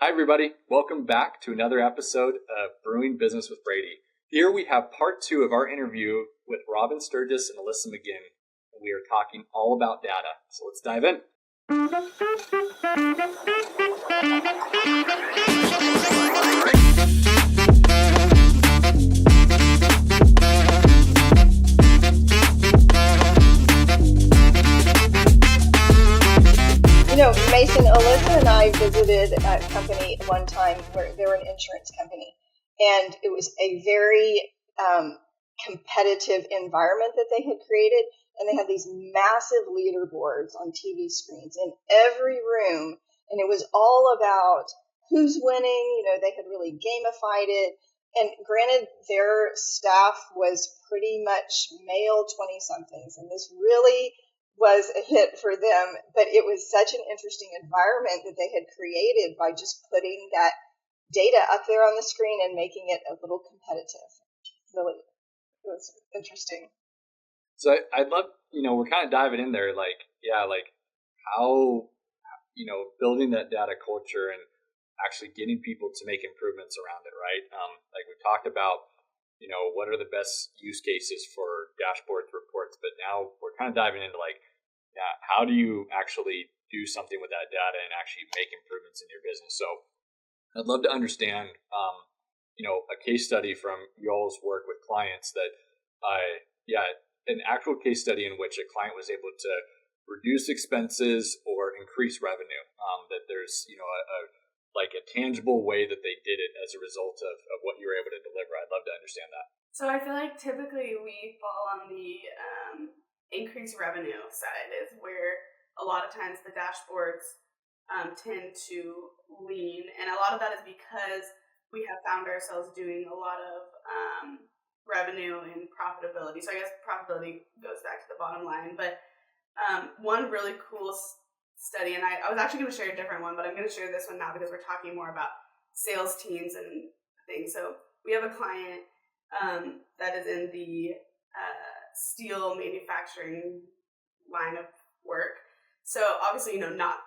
Hi, everybody. Welcome back to another episode of Brewing Business with Brady. Here we have part 2 of our interview with Robin Sturgis and Alyssa McGinn. And we are talking all about data. So let's dive in. Mason, Alyssa and I visited a company one time where they were an insurance company, and it was a very competitive environment that they had created, and they had these massive leaderboards on TV screens in every room, and it was all about who's winning. They had really gamified it, and granted, their staff was pretty much male 20-somethings, and this really was a hit for them, but it was such an interesting environment that they had created by just putting that data up there on the screen and making it a little competitive. Really, it was interesting. So I'd love, we're kind of diving in there, how, building that data culture and actually getting people to make improvements around it, right? Like we talked about, what are the best use cases for dashboards, reports, but now we're kind of diving into how do you actually do something with that data and actually make improvements in your business? So I'd love to understand, a case study from y'all's work with clients that, an actual case study in which a client was able to reduce expenses or increase revenue, that there's, a tangible way that they did it as a result of what you were able to deliver. I'd love to understand that. So I feel like typically we fall on the increased revenue side is where a lot of times the dashboards tend to lean. And a lot of that is because we have found ourselves doing a lot of revenue and profitability. So I guess profitability goes back to the bottom line. But one really cool study, and I was actually going to share a different one, but I'm going to share this one now because we're talking more about sales teams and things. So we have a client that is in the steel manufacturing line of work. So obviously, not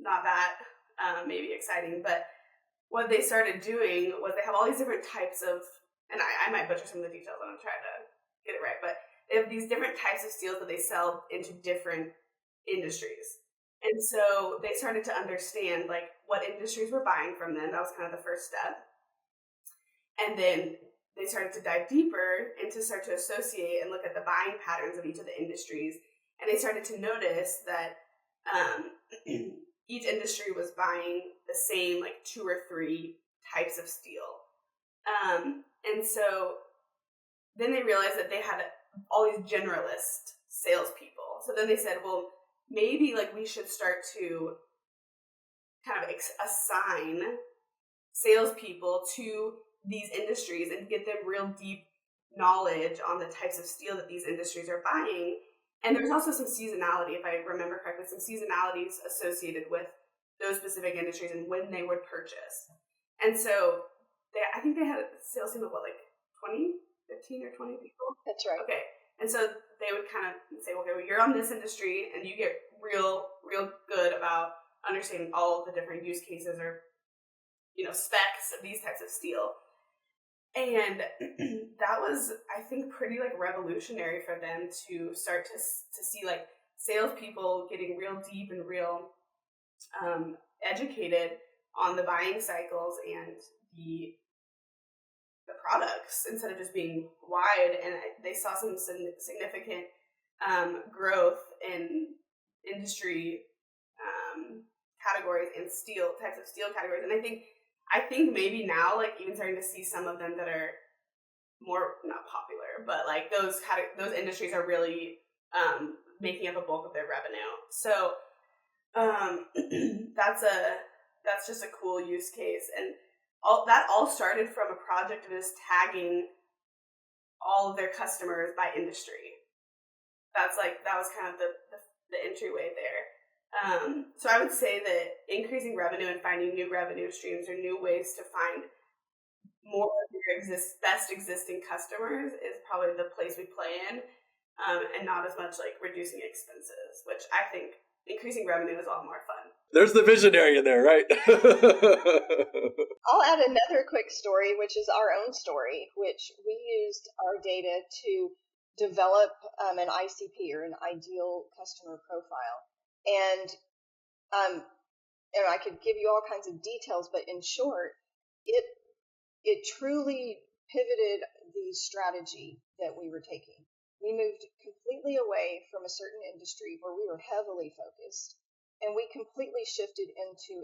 that maybe exciting, but what they started doing was they have all these different types of, and I might butcher some of the details, I'm going to try to get it right, but they have these different types of steels that they sell into different industries. And so they started to understand what industries were buying from them. That was kind of the first step. And then they started to dive deeper and to start to associate and look at the buying patterns of each of the industries. And they started to notice that each industry was buying the same 2 or 3 types of steel. And so then they realized that they had all these generalist salespeople. So then they said, well, maybe we should start to kind of assign salespeople to these industries and get them real deep knowledge on the types of steel that these industries are buying. And there's also some seasonality, if I remember correctly, some seasonalities associated with those specific industries and when they would purchase. And so I think they had a sales team of 15 or 20 people? That's right. Okay. And so they would kind of say, okay, well, you're on this industry and you get real good about understanding all of the different use cases or, specs of these types of steel. And that was, I think, pretty revolutionary for them to start to see salespeople getting real deep and real educated on the buying cycles and the products instead of just being wide. And they saw some significant growth in industry categories and types of steel categories. And I think maybe now, even starting to see some of them that are more not popular, but those industries are really making up a bulk of their revenue. So that's just a cool use case, and all started from a project of just tagging all of their customers by industry. That was kind of the entryway there. So I would say that increasing revenue and finding new revenue streams or new ways to find more of your best existing customers is probably the place we play in, and not as much reducing expenses, which I think increasing revenue is a lot more fun. There's the visionary in there, right? I'll add another quick story, which is our own story, which we used our data to develop an ICP, or an ideal customer profile. And I could give you all kinds of details, but in short, it truly pivoted the strategy that we were taking. We moved completely away from a certain industry where we were heavily focused, and we completely shifted into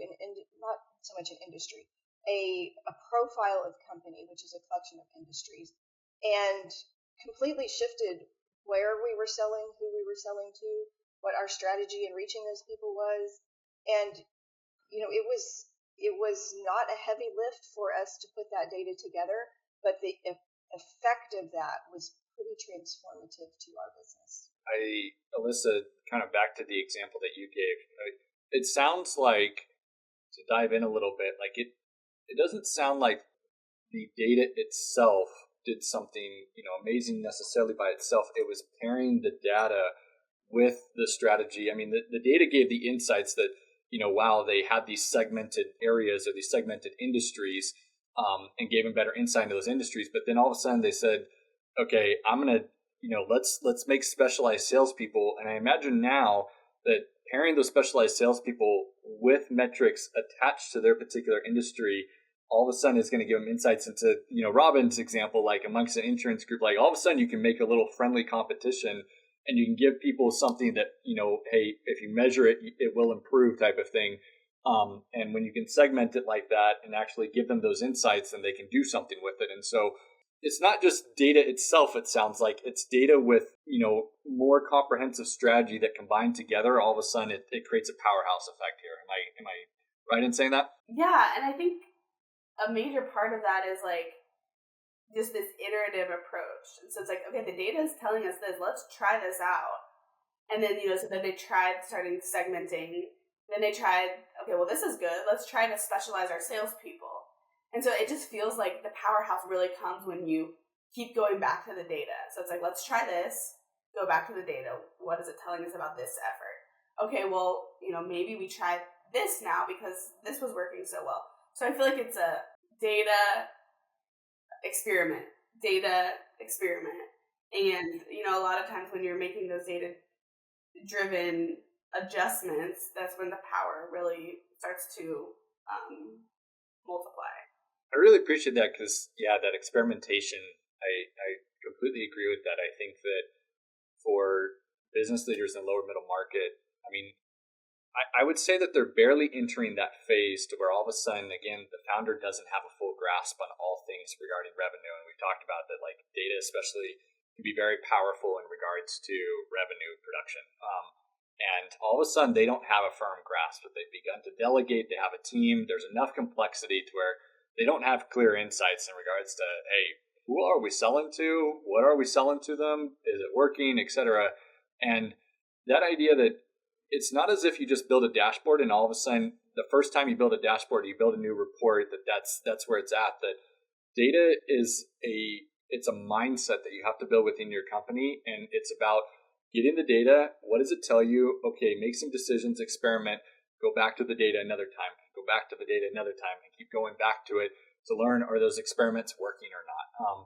not so much an industry, a profile of company, which is a collection of industries, and completely shifted where we were selling, who we were selling to, what our strategy in reaching those people was. And it was not a heavy lift for us to put that data together, but the effect of that was pretty transformative to our business. Alyssa, kind of back to the example that you gave, it sounds like, to dive in a little bit, like it doesn't sound like the data itself did something, amazing necessarily by itself. It was pairing the data with the strategy. I mean, the data gave the insights that, wow, they had these segmented areas or these segmented industries, and gave them better insight into those industries. But then all of a sudden they said, okay, I'm going to, let's make specialized salespeople. And I imagine now that pairing those specialized salespeople with metrics attached to their particular industry, all of a sudden is going to give them insights into, Robin's example, like amongst an insurance group, like all of a sudden you can make a little friendly competition and you can give people something that, hey, if you measure it, it will improve type of thing. And when you can segment it like that and actually give them those insights, then they can do something with it. And so it's not just data itself, it sounds like. It's data with, more comprehensive strategy that combined together, all of a sudden it creates a powerhouse effect here. Am I right in saying that? Yeah, and I think a major part of that is like just this iterative approach. And so it's like, okay, the data is telling us this, let's try this out. And then, so then they tried starting segmenting. Then they tried, okay, well, this is good. Let's try to specialize our salespeople. And so it just feels like the powerhouse really comes when you keep going back to the data. So it's like, let's try this, go back to the data. What is it telling us about this effort? Okay, well, maybe we tried this now because this was working so well. So I feel like it's a data experiment. And, a lot of times when you're making those data-driven adjustments, that's when the power really starts to multiply. I really appreciate that because, that experimentation, I completely agree with that. I think that for business leaders in the lower middle market, I mean, I would say that they're barely entering that phase to where all of a sudden, again, the founder doesn't have a full grasp on all things regarding revenue. And we talked about that, like data especially can be very powerful in regards to revenue production. And all of a sudden they don't have a firm grasp, but they've begun to delegate. They have a team. There's enough complexity to where they don't have clear insights in regards to, hey, who are we selling to? What are we selling to them? Is it working, etc.? And that idea that it's not as if you just build a dashboard and all of a sudden the first time you build a dashboard, you build a new report, that's where it's at. That data is it's a mindset that you have to build within your company, and it's about getting the data. What does it tell you? Okay, make some decisions, experiment, go back to the data another time, go back to the data another time, and keep going back to it to learn, are those experiments working or not?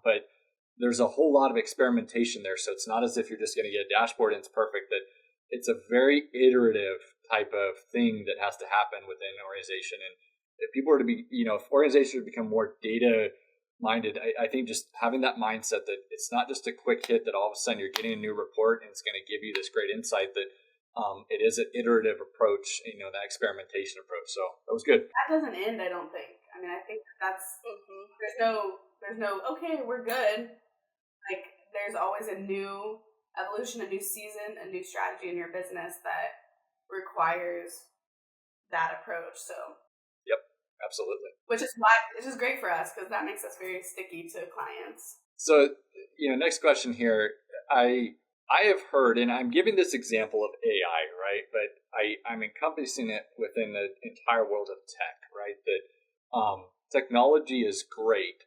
But there's a whole lot of experimentation there. So it's not as if you're just going to get a dashboard and it's perfect. That it's a very iterative type of thing that has to happen within an organization. And if people are to be, if organizations become more data minded, I think just having that mindset that it's not just a quick hit that all of a sudden you're getting a new report and it's going to give you this great insight, that it is an iterative approach, that experimentation approach. So that was good. That doesn't end, I don't think. I mean, I think that's, there's no, okay, we're good. Like, there's always a new evolution, a new season, a new strategy in your business that requires that approach. So, yep, absolutely. Which is great for us because that makes us very sticky to clients. So, next question here. I have heard, and I'm giving this example of AI, right? But I'm encompassing it within the entire world of tech, right? That technology is great.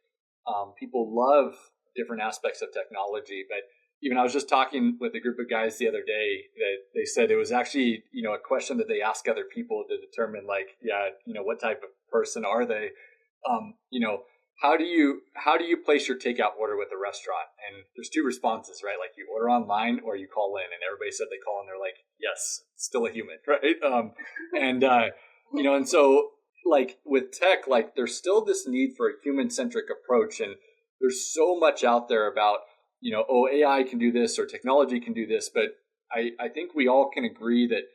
People love different aspects of technology, but even I was just talking with a group of guys the other day that they said it was actually, a question that they ask other people to determine like, what type of person are they? How do you place your takeout order with a restaurant? And there's two responses, right? Like you order online or you call in, and everybody said they call in. They're like, yes, still a human, right? And so like with tech, like there's still this need for a human centric approach. And there's so much out there about, AI can do this or technology can do this. But I think we all can agree that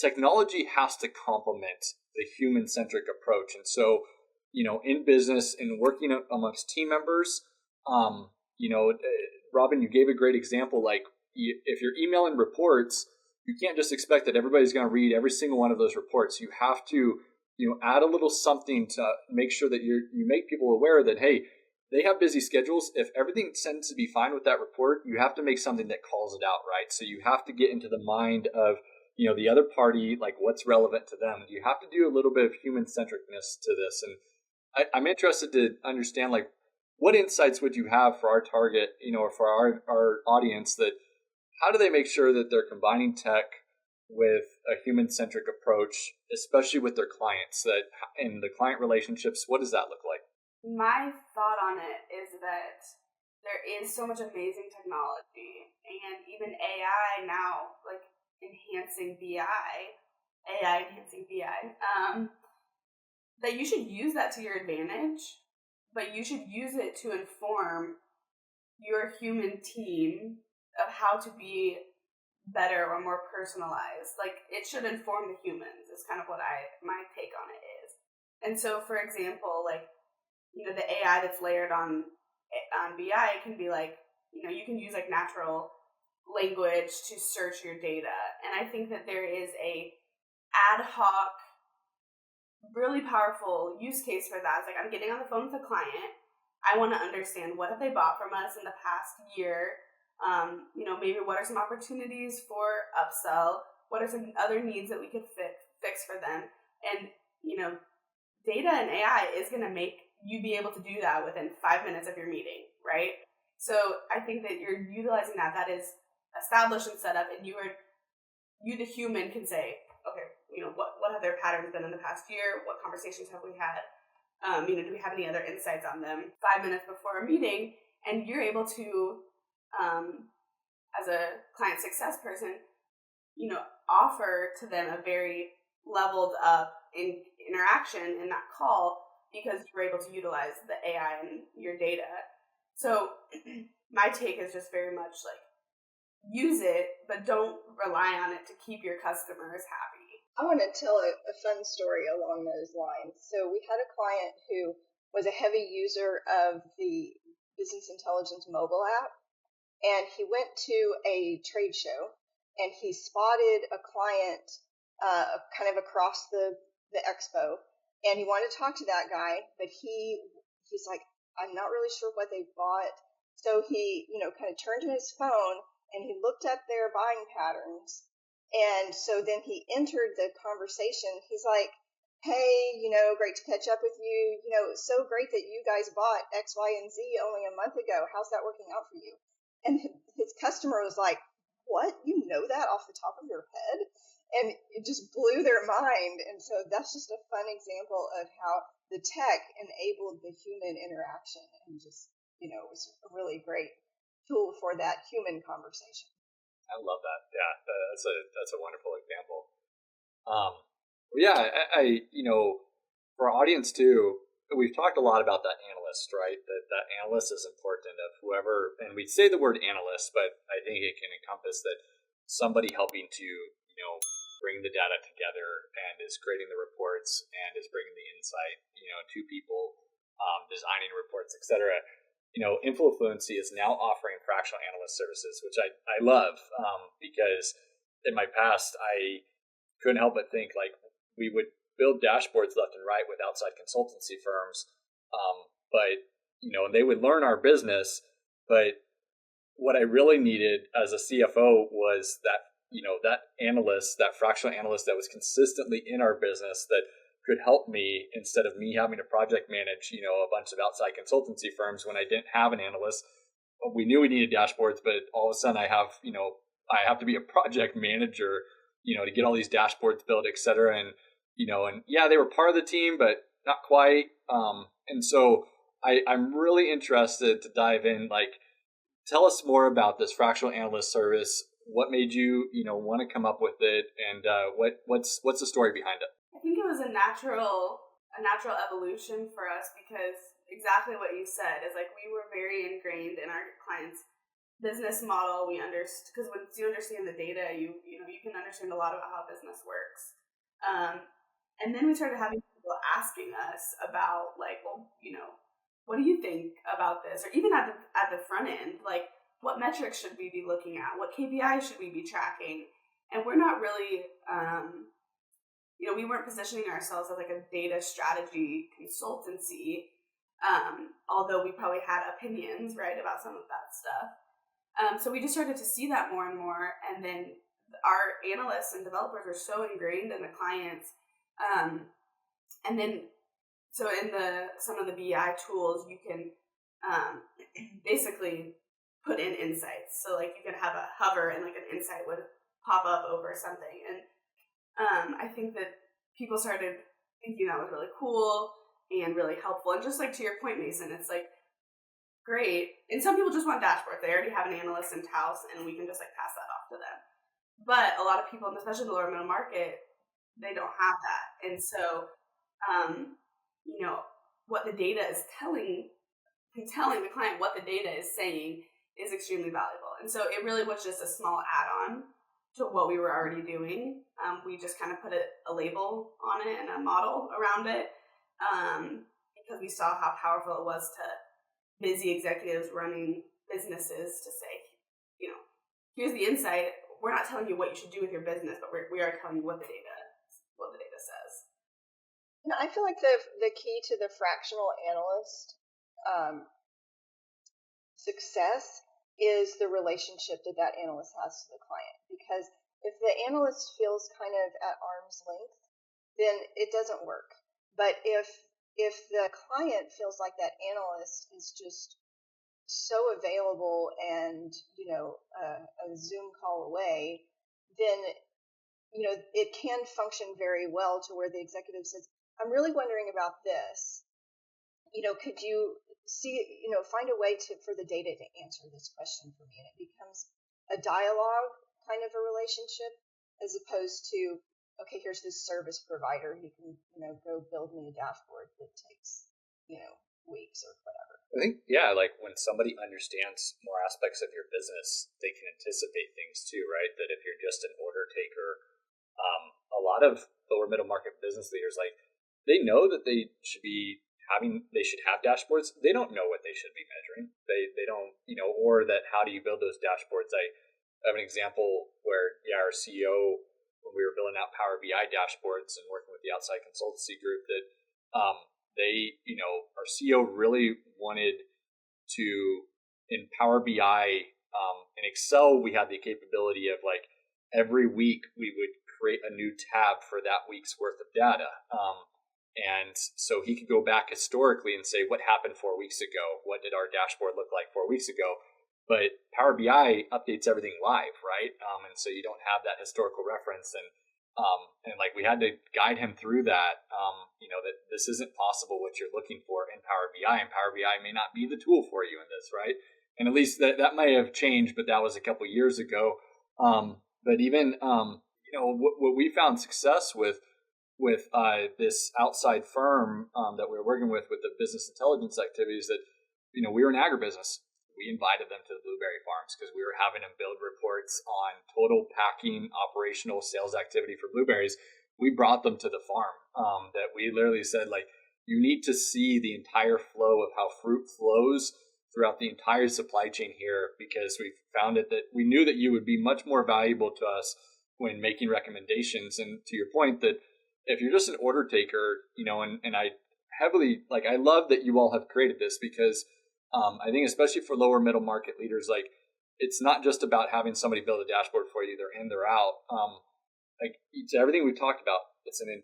technology has to complement the human centric approach. And so, in business and working amongst team members, Robin, you gave a great example. Like if you're emailing reports, you can't just expect that everybody's going to read every single one of those reports. You have to, add a little something to make sure that you make people aware that, hey, they have busy schedules. If everything tends to be fine with that report, you have to make something that calls it out, right? So you have to get into the mind of, the other party, like what's relevant to them. You have to do a little bit of human centricness to this. And I'm interested to understand, like, what insights would you have for our target, or for our audience, that how do they make sure that they're combining tech with a human-centric approach, especially with their clients, that in the client relationships, what does that look like? My thought on it is that there is so much amazing technology, and even AI now, like enhancing AI enhancing BI, that you should use that to your advantage, but you should use it to inform your human team of how to be better or more personalized. Like it should inform the humans is kind of what my take on it is. And so, for example, like, the AI that's layered on BI can be like, you can use like natural language to search your data. And I think that there is a ad hoc, really powerful use case for that. It's like I'm getting on the phone with a client. I want to understand what have they bought from us in the past year. Maybe what are some opportunities for upsell? What are some other needs that we could fix for them? And, data and AI is going to make you be able to do that within 5 minutes of your meeting, right? So I think that you're utilizing that is established and set up, and you, the human, can say, okay, what have their patterns been in the past year? What conversations have we had? Do we have any other insights on them? 5 minutes before a meeting, and you're able to, as a client success person, offer to them a very leveled up interaction in that call, because you're able to utilize the AI and your data. So my take is just very much like, use it, but don't rely on it to keep your customers happy. I want to tell a fun story along those lines. So we had a client who was a heavy user of the Business Intelligence mobile app, and he went to a trade show, and he spotted a client kind of across the expo, and he wanted to talk to that guy, but he's like, I'm not really sure what they bought. So he, kind of turned to his phone and he looked at their buying patterns. And so then he entered the conversation. He's like, hey, great to catch up with you. It's so great that you guys bought X, Y, and Z only a month ago. How's that working out for you? And his customer was like, what? You know that off the top of your head? And it just blew their mind. And so that's just a fun example of how the tech enabled the human interaction, and just, was a really great tool for that human conversation. I love that. Yeah, that's a wonderful example. For our audience too, we've talked a lot about that analyst, right? That analyst is important, of whoever, and we say the word analyst, but I think it can encompass that somebody helping to, bring the data together and is creating the reports and is bringing the insight, to people, designing reports, etc. InfoFluency is now offering fractional analyst services, which I love, because in my past, I couldn't help but think like we would build dashboards left and right with outside consultancy firms. But they would learn our business, but what I really needed as a CFO was that, that analyst, that fractional analyst that was consistently in our business, that could help me instead of me having to project manage, a bunch of outside consultancy firms when I didn't have an analyst. we knew we needed dashboards, but all of a sudden I have to be a project manager, to get all these dashboards built, et cetera. And, and yeah, they were part of the team, but not quite. And so I'm really interested to dive in, like, tell us more about this fractional analyst service. What made you, want to come up with it, and what's the story behind it? I think it was a natural evolution for us, because exactly what you said is, like, we were very ingrained in our clients' business model. We understood, because once you understand the data, you can understand a lot about how business works. And then we started having people asking us about, like, well, what do you think about this? Or even at the front end, like, what metrics should we be looking at? What KPIs should we be tracking? And we're not really, we weren't positioning ourselves as like a data strategy consultancy, although we probably had opinions, right, about some of that stuff. So we just started to see that more and more. And then our analysts and developers are so ingrained in the clients. And then, so in some of the BI tools, you can basically put in insights. So, like, you can have a hover and, like, an insight would pop up over something. And I think that people started thinking that was really cool and really helpful. And just, like, to your point, Mason, it's, like, great. And some people just want dashboards. They already have an analyst in house, and we can just, like, pass that off to them. But a lot of people, especially the lower middle market, they don't have that. And so, what the data is telling the client what the data is saying is extremely valuable. And so it really was just a small add-on to what we were already doing. We just kind of put a label on it and a model around it, because we saw how powerful it was to busy executives running businesses to say, here's the insight. We're not telling you what you should do with your business, but we are telling you what the data says. And I feel like the key to the fractional analyst success is the relationship that analyst has to the client. Because if the analyst feels kind of at arm's length, then it doesn't work. But if the client feels like that analyst is just so available and, a Zoom call away, then, it can function very well to where the executive says, I'm really wondering about this. Could you find a way for the data to answer this question for me? And it becomes a dialogue kind of a relationship, as opposed to, okay, here's this service provider who can, go build me a dashboard that takes, weeks or whatever. I think, yeah, like when somebody understands more aspects of your business, they can anticipate things too, right? That if you're just an order taker, a lot of lower middle market business leaders, like, they know that they should have dashboards. They don't know what they should be measuring. They don't, or that how do you build those dashboards? I have an example where, our CEO, when we were building out Power BI dashboards and working with the outside consultancy group, that our CEO really wanted to, in Power BI, in Excel, we had the capability of, like, every week we would create a new tab for that week's worth of data. And so he could go back historically and say, what happened 4 weeks ago? What did our dashboard look like 4 weeks ago? But Power BI updates everything live, right? And so you don't have that historical reference. And like, we had to guide him through that, that this isn't possible what you're looking for in Power BI, and Power BI may not be the tool for you in this, right? And at least that may have changed, but that was a couple years ago. But even, what we found success with this outside firm that we were working with the business intelligence activities, that, we were an agribusiness. We invited them to the blueberry farms because we were having them build reports on total packing, operational, sales activity for blueberries. We brought them to the farm, that we literally said, like, you need to see the entire flow of how fruit flows throughout the entire supply chain here, because we found that we knew that you would be much more valuable to us when making recommendations. And to your point, that if you're just an order taker, and I heavily, like, I love that you all have created this, because I think especially for lower middle market leaders, like, it's not just about having somebody build a dashboard for you. They're in, they're out. Like, it's everything we talked about. It's an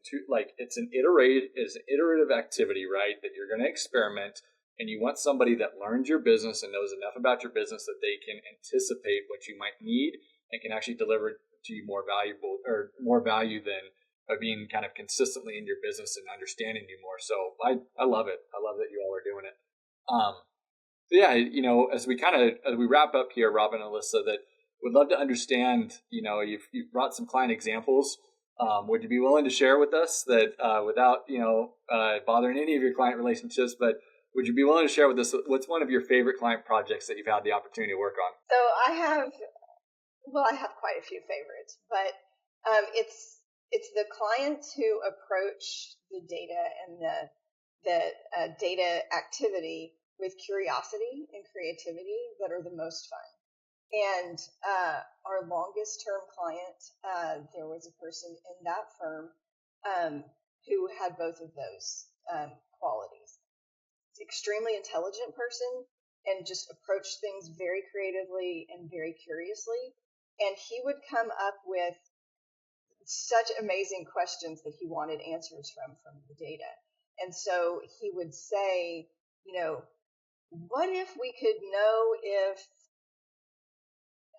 iterative activity, right? That you're going to experiment. And you want somebody that learns your business and knows enough about your business that they can anticipate what you might need and can actually deliver to you more value than being kind of consistently in your business and understanding you more. So I love it. I love that you all are doing it. So yeah, as we wrap up here, Robin and Alyssa, that would love to understand, you've brought some client examples. Would you be willing to share with us that without, bothering any of your client relationships, but would you be willing to share with us what's one of your favorite client projects that you've had the opportunity to work on? So I have quite a few favorites, but it's the clients who approach the data and the data activity with curiosity and creativity that are the most fun. And our longest term client, there was a person in that firm who had both of those qualities. Extremely intelligent person and just approached things very creatively and very curiously. And he would come up with such amazing questions that he wanted answers from the data. And so he would say, what if we could know if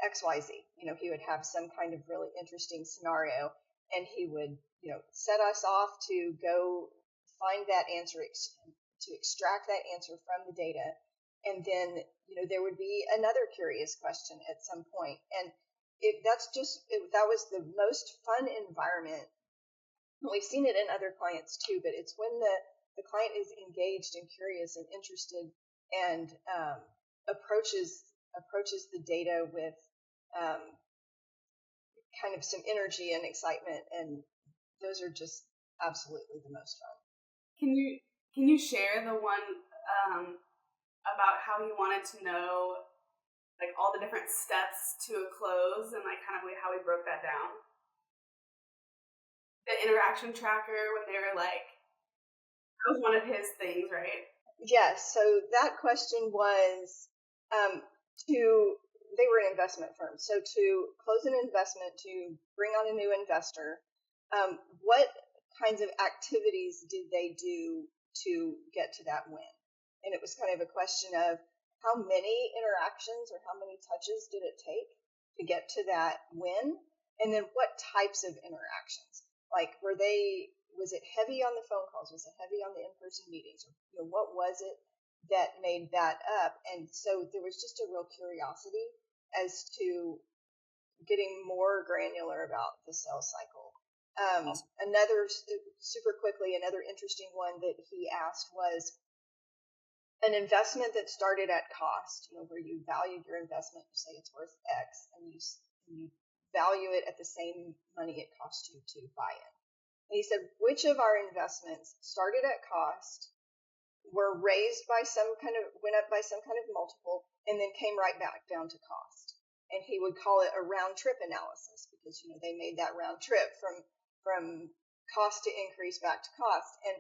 XYZ? He would have some kind of really interesting scenario, and he would, set us off to go find that answer, to extract that answer from the data. And then, there would be another curious question at some point. And that was the most fun environment. We've seen it in other clients too, but it's when the client is engaged and curious and interested and approaches the data with kind of some energy and excitement, and those are just absolutely the most fun. Can you share the one about how you wanted to know like all the different steps to a close and like kind of how we broke that down? The interaction tracker, when they were like, that was one of his things, right? Yes. So that question was they were an investment firm. So to close an investment, to bring on a new investor, what kinds of activities did they do to get to that win? And it was kind of a question of how many interactions or how many touches did it take to get to that win? And then what types of interactions? Like, was it heavy on the phone calls? Was it heavy on the in-person meetings? Or, what was it that made that up? And so there was just a real curiosity as to getting more granular about the sales cycle. Awesome. Another interesting one that he asked was an investment that started at cost, where you valued your investment, you say it's worth X, and you value it at the same money it cost you to buy it. And he said, which of our investments started at cost, were raised by went up by some kind of multiple, and then came right back down to cost? And he would call it a round trip analysis, because they made that round trip from cost to increase back to cost. And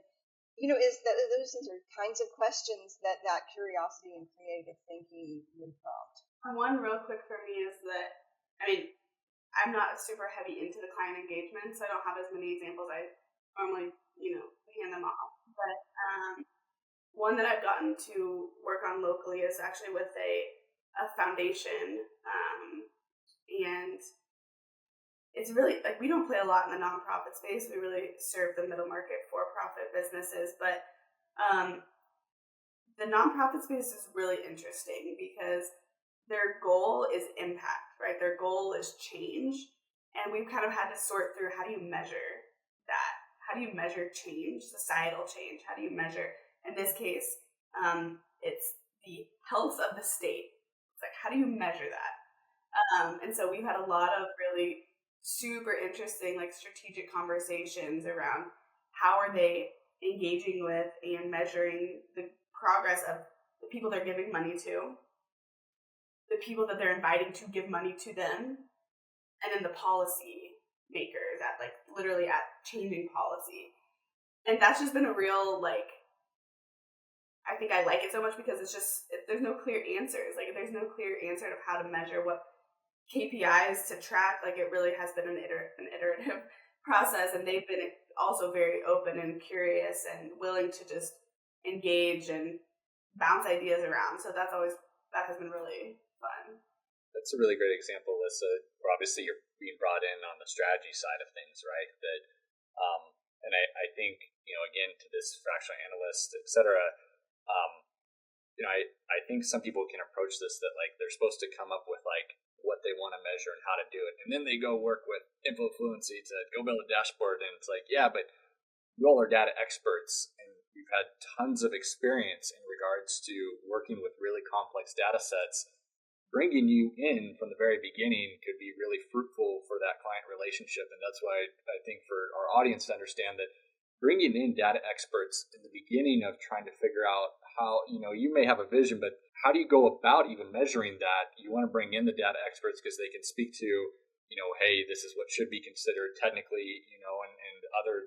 those are kinds of questions that curiosity and creative thinking would prompt. One real quick for me is that, I'm not super heavy into the client engagement, so I don't have as many examples. I normally, hand them off. But one that I've gotten to work on locally is actually with a foundation, and it's really like we don't play a lot in the nonprofit space. We really serve the middle market for-profit businesses, but the nonprofit space is really interesting because their goal is impact, right? Their goal is change, and we've kind of had to sort through how do you measure that? How do you measure change, societal change? How do you measure? In this case, it's the health of the state. It's like, how do you measure that? And so we've had a lot of really super interesting, like strategic conversations around how are they engaging with and measuring the progress of the people they're giving money to, the people that they're inviting to give money to them, and then the policy makers at literally at changing policy. And that's just been a real, I think I like it so much because it's just, there's no clear answers. There's no clear answer of how to measure what KPIs to track. It really has been an iterative process, and they've been also very open and curious and willing to just engage and bounce ideas around. So that has been really fun. That's a really great example, Alyssa. Where obviously you're being brought in on the strategy side of things, right? That, and I think, again, to this fractional analyst, et cetera, I think some people can approach this that like they're supposed to come up with like what they want to measure and how to do it, and then they go work with InfoFluency to go build a dashboard, and it's like, yeah, but you all are data experts, and you've had tons of experience in regards to working with really complex data sets. Bringing you in from the very beginning could be really fruitful for that client relationship, and that's why I think for our audience to understand that bringing in data experts in the beginning of trying to figure out how, you may have a vision, but how do you go about even measuring that? You want to bring in the data experts because they can speak to, hey, this is what should be considered technically, and other,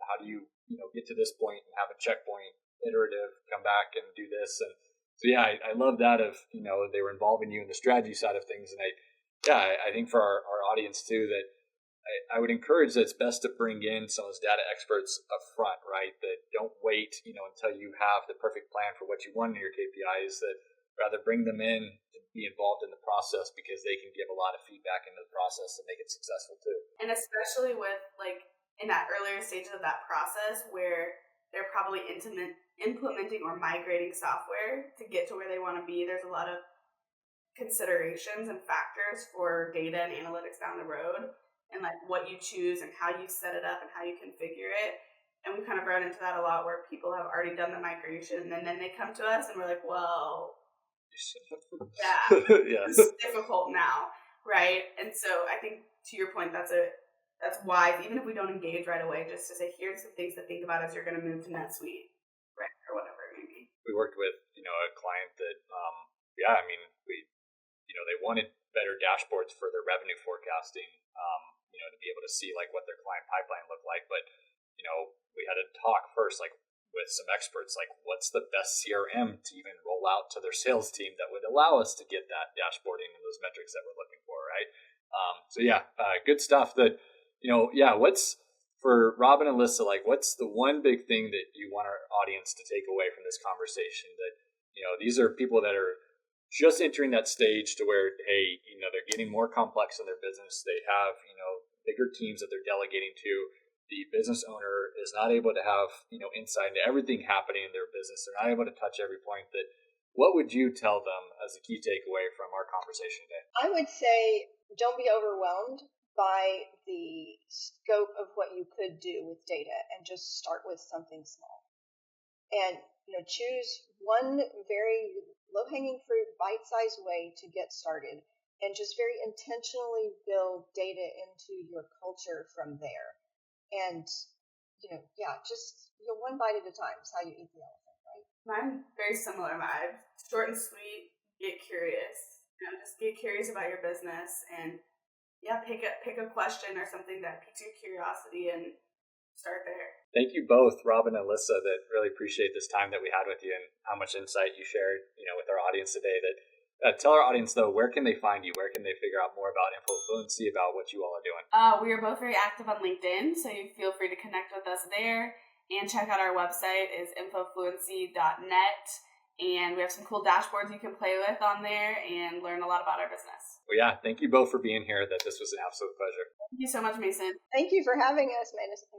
how do you, get to this point and have a checkpoint, iterative, come back and do this. And so, yeah, I love that of, they were involving you in the strategy side of things. And I think for our audience too, that I would encourage that it's best to bring in some of those data experts up front, right? That don't wait, until you have the perfect plan for what you want in your KPIs, that rather bring them in to be involved in the process because they can give a lot of feedback into the process and make it successful too. And especially with like in that earlier stages of that process where they're probably implementing or migrating software to get to where they want to be, there's a lot of considerations and factors for data and analytics down the road, and like what you choose and how you set it up and how you configure it. And we kind of run into that a lot where people have already done the migration and then they come to us and we're like, well, yeah, Yes. It's difficult now, right? And so I think to your point, that's wise, even if we don't engage right away, just to say, here's some things to think about as you're going to move to NetSuite, right? Or whatever it may be. We worked with, a client that, they wanted better dashboards for their revenue forecasting, to be able to see like what their client pipeline looked like. But, we had to talk first, like with some experts, like what's the best CRM to even roll out to their sales team that would allow us to get that dashboarding and those metrics that we're looking for, right? Good stuff. That, what's for Rob and Alyssa, like what's the one big thing that you want our audience to take away from this conversation? That, these are people that are just entering that stage to where, hey, they're getting more complex in their business. They have, bigger teams that they're delegating to. The business owner is not able to have, insight into everything happening in their business. They're not able to touch every point. That what would you tell them as a key takeaway from our conversation today? I would say don't be overwhelmed by the scope of what you could do with data, and just start with something small. And, choose one very low-hanging fruit, bite-sized way to get started, and just very intentionally build data into your culture from there. And, just one bite at a time is how you eat the elephant, right? Mine, very similar vibe. Short and sweet, get curious. Just get curious about your business, and pick a question or something that piques your curiosity and start there. Thank you both, Rob and Alyssa, that really appreciate this time that we had with you and how much insight you shared, with our audience today. That tell our audience though, where can they find you? Where can they figure out more about InfoFluency, about what you all are doing? We are both very active on LinkedIn, so you feel free to connect with us there, and check out our website is infofluency.net. And we have some cool dashboards you can play with on there and learn a lot about our business. Well, yeah, thank you both for being here. That this was an absolute pleasure. Thank you so much, Mason. Thank you for having us, Mason.